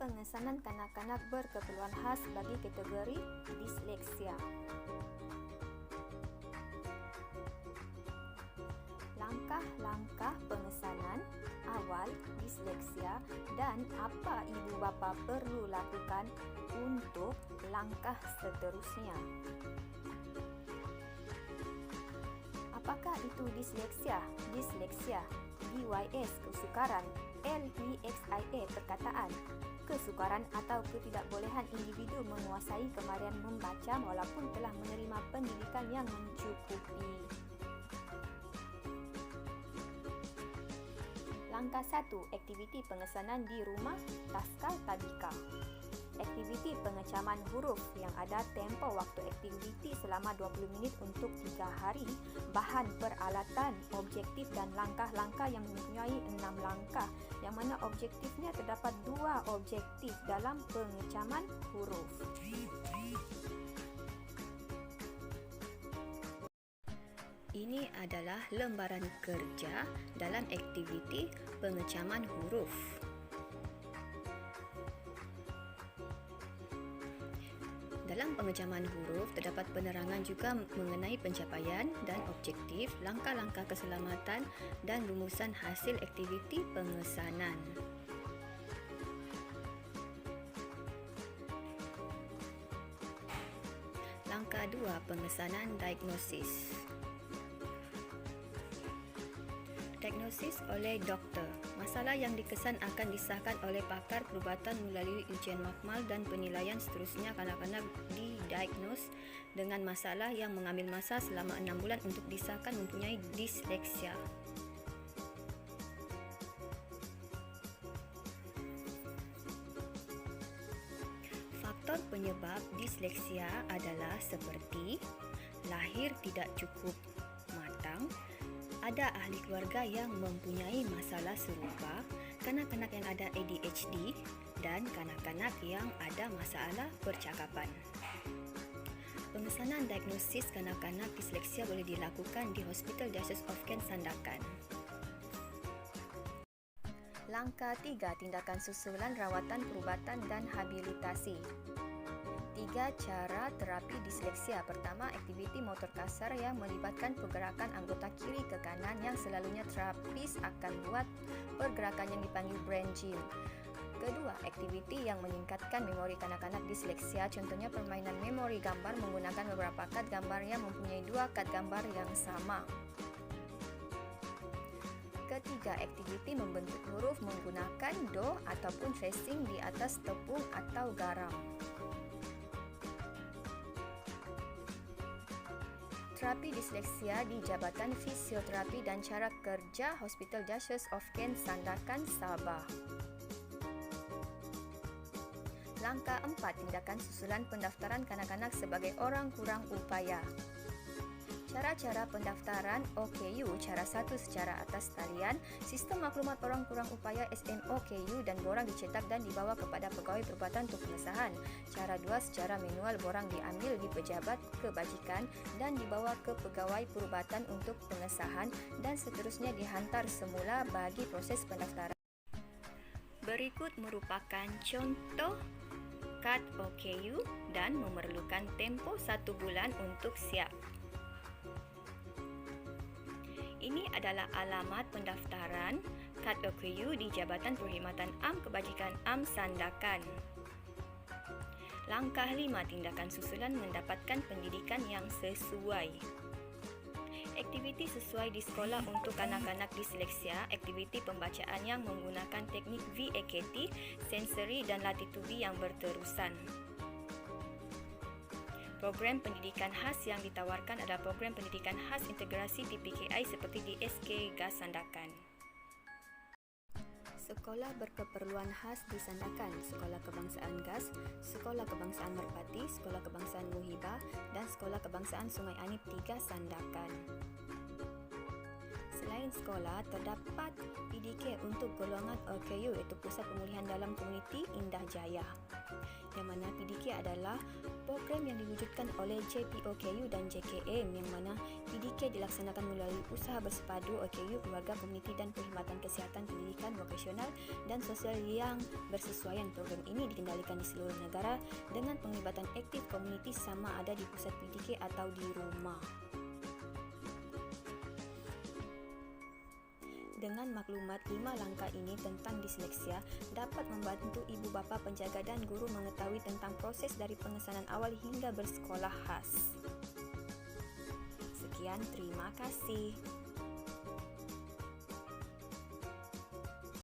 pengesanan kanak-kanak berkeperluan khas bagi kategori disleksia. Langkah-langkah pengesanan awal disleksia dan apa ibu bapa perlu lakukan untuk langkah seterusnya. Apakah itu disleksia? Disleksia, DYS kesukaran, LEXIA perkataan, kesukaran atau ketidakbolehan individu menguasai kemahiran membaca walaupun telah menerima pendidikan yang mencukupi. Langkah 1. Aktiviti pengesanan di rumah Taskal Tadika. Aktiviti pengecaman huruf yang ada tempoh waktu aktiviti selama 20 minit untuk 3 hari, bahan peralatan, objektif dan langkah-langkah yang mempunyai 6 langkah, yang mana objektifnya terdapat 2 objektif dalam pengecaman huruf. Ini adalah lembaran kerja dalam aktiviti pengecaman huruf. Dalam pengecaman huruf, terdapat penerangan juga mengenai pencapaian dan objektif, langkah-langkah keselamatan dan rumusan hasil aktiviti pengesanan. Langkah 2. Pengesanan diagnosis. Diagnosis oleh doktor. Masalah yang dikesan akan disahkan oleh pakar perubatan melalui ujian makmal dan penilaian seterusnya. Kanak-kanak didiagnos dengan masalah yang mengambil masa selama 6 bulan untuk disahkan mempunyai disleksia. Faktor penyebab disleksia adalah seperti lahir tidak cukup matang, ada ahli keluarga yang mempunyai masalah serupa, kanak-kanak yang ada ADHD dan kanak-kanak yang ada masalah percakapan. Pengesanan diagnosis kanak-kanak disleksia boleh dilakukan di Hospital Diocese of Kent Sandakan. Langkah 3. Tindakan susulan rawatan perubatan dan habilitasi. 3 cara terapi disleksia. Pertama, aktiviti motor kasar yang melibatkan pergerakan anggota kiri ke kanan yang selalunya terapis akan buat pergerakan yang dipanggil brain gym. Kedua, aktiviti yang meningkatkan memori kanak-kanak disleksia, contohnya permainan memori gambar menggunakan beberapa kad gambar yang mempunyai 2 kad gambar yang sama. Ketiga, aktiviti membentuk huruf menggunakan do ataupun tracing di atas tepung atau garam. Terapi disleksia di Jabatan Fisioterapi dan Cara Kerja Hospital Diocese of Kent Sandakan, Sabah. Langkah 4. Tindakan susulan pendaftaran kanak-kanak sebagai orang kurang upaya. Cara-cara pendaftaran OKU. Cara 1 secara atas talian, sistem maklumat orang kurang upaya SMOKU dan borang dicetak dan dibawa kepada pegawai perubatan untuk pengesahan. Cara 2 secara manual, borang diambil di pejabat kebajikan dan dibawa ke pegawai perubatan untuk pengesahan dan seterusnya dihantar semula bagi proses pendaftaran. Berikut merupakan contoh kad OKU dan memerlukan tempoh 1 bulan untuk siap. Ini adalah alamat pendaftaran kad OKU di Jabatan Perkhidmatan Am Kebajikan Am Sandakan. Langkah 5. Tindakan susulan mendapatkan pendidikan yang sesuai. Aktiviti sesuai di sekolah untuk kanak-kanak disleksia, aktiviti pembacaan yang menggunakan teknik VAKT, sensori dan latitude yang berterusan. Program pendidikan khas yang ditawarkan adalah program pendidikan khas integrasi PPKI seperti di SK GAS Sandakan. Sekolah berkeperluan khas di Sandakan, Sekolah Kebangsaan GAS, Sekolah Kebangsaan Merpati, Sekolah Kebangsaan Muhibah dan Sekolah Kebangsaan Sungai Anip 3 Sandakan. Selain Selain sekolah, terdapat PDK untuk golongan OKU iaitu Pusat Pemulihan Dalam Komuniti Indah Jaya. Yang mana PDK adalah program yang diwujudkan oleh JPOKU dan JKM, yang mana PDK dilaksanakan melalui usaha bersepadu OKU, keluarga, komuniti dan perkhidmatan kesihatan, pendidikan, vokasional dan sosial yang bersesuaian. Program ini dikendalikan di seluruh negara dengan penglibatan aktif komuniti sama ada di pusat PDK atau di rumah. Dengan maklumat 5 langkah ini tentang disleksia dapat membantu ibu bapa, penjaga dan guru mengetahui tentang proses dari pengesanan awal hingga bersekolah khas. Sekian, terima kasih.